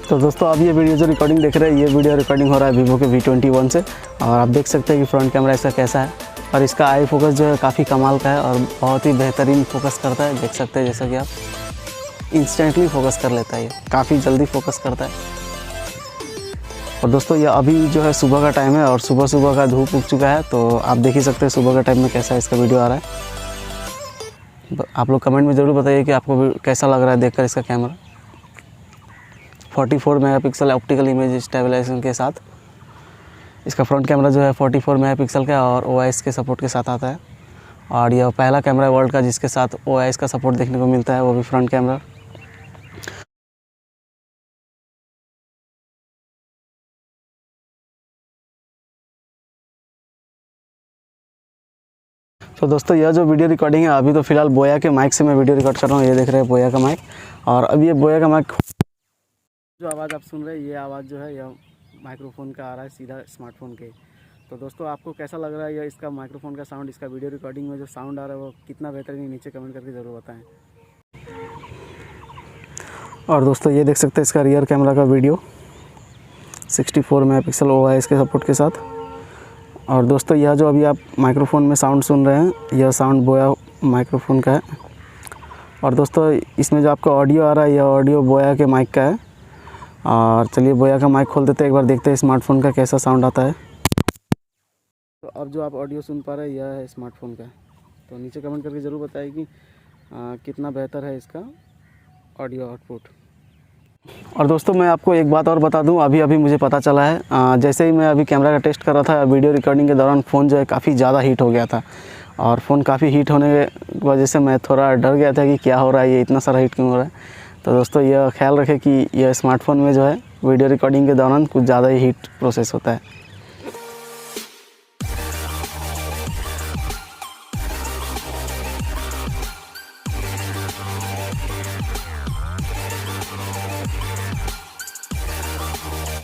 तो दोस्तों अब ये वीडियो जो रिकॉर्डिंग देख रहे हैं, ये वीडियो रिकॉर्डिंग हो रहा है वीवो के V21 से। और आप देख सकते हैं कि फ्रंट कैमरा इसका कैसा है और इसका आई फोकस जो है काफ़ी कमाल का है और बहुत ही बेहतरीन फोकस करता है। देख सकते हैं जैसा कि आप इंस्टेंटली फोकस कर लेता है, ये काफ़ी जल्दी फोकस करता है। और दोस्तों ये अभी जो है सुबह का टाइम है और सुबह सुबह का धूप उग चुका है, तो आप देख ही सकते हैं सुबह का टाइम में कैसा इसका वीडियो आ रहा है। आप लोग कमेंट में ज़रूर बताइए कि आपको कैसा लग रहा है देखकर इसका camera. 44 megapixel optical image stabilization के साथ इसका फ्रंट कैमरा जो है 44 मेगापिक्सल का और OIS के सपोर्ट के साथ आता है। और यह पहला कैमरा वर्ल्ड का जिसके साथ OIS का सपोर्ट देखने को मिलता है, वो भी फ्रंट कैमरा। तो दोस्तों यह जो वीडियो रिकॉर्डिंग है, अभी तो फ़िलहाल बोया के माइक से मैं वीडियो रिकॉर्ड कर रहा हूँ। ये देख रहे हैं बोया का माइक। और अब ये बोया का माइक जो आवाज़ आप सुन रहे हैं, ये आवाज़ जो है यह माइक्रोफोन का आ रहा है सीधा स्मार्टफोन के। तो दोस्तों आपको कैसा लग रहा है यह इसका माइक्रोफोन का साउंड, इसका वीडियो रिकॉर्डिंग में जो साउंड आ रहा है वो कितना बेहतरीन है, नीचे कमेंट करके ज़रूर बताएं। और दोस्तों ये देख सकते हैं इसका रियर कैमरा का वीडियो 64 मेगापिक्सल OIS के सपोर्ट के साथ। और दोस्तों यह जो अभी आप माइक्रोफोन में साउंड सुन रहे हैं, यह साउंड बोया माइक्रोफोन का है। और दोस्तों इसमें जो आपका ऑडियो आ रहा है, यह ऑडियो बोया के माइक का है। और चलिए बोया का माइक खोल देते हैं, एक बार देखते हैं स्मार्टफोन का कैसा साउंड आता है। तो अब जो आप ऑडियो सुन पा रहे हैं, यह है स्मार्टफोन का। तो नीचे कमेंट करके ज़रूर बताइए कि कितना बेहतर है इसका ऑडियो आउटपुट। और दोस्तों मैं आपको एक बात और बता दूं, अभी मुझे पता चला है, जैसे ही मैं अभी कैमरा का टेस्ट कर रहा था वीडियो रिकॉर्डिंग के दौरान, फ़ोन जो है काफ़ी ज़्यादा हीट हो गया था। और फ़ोन काफ़ी हीट होने की वजह से मैं थोड़ा डर गया था कि क्या हो रहा है, ये इतना सारा हीट क्यों हो रहा है। तो दोस्तों यह ख्याल रखें कि यह स्मार्टफोन में जो है वीडियो रिकॉर्डिंग के दौरान कुछ ज़्यादा ही हीट प्रोसेस होता है।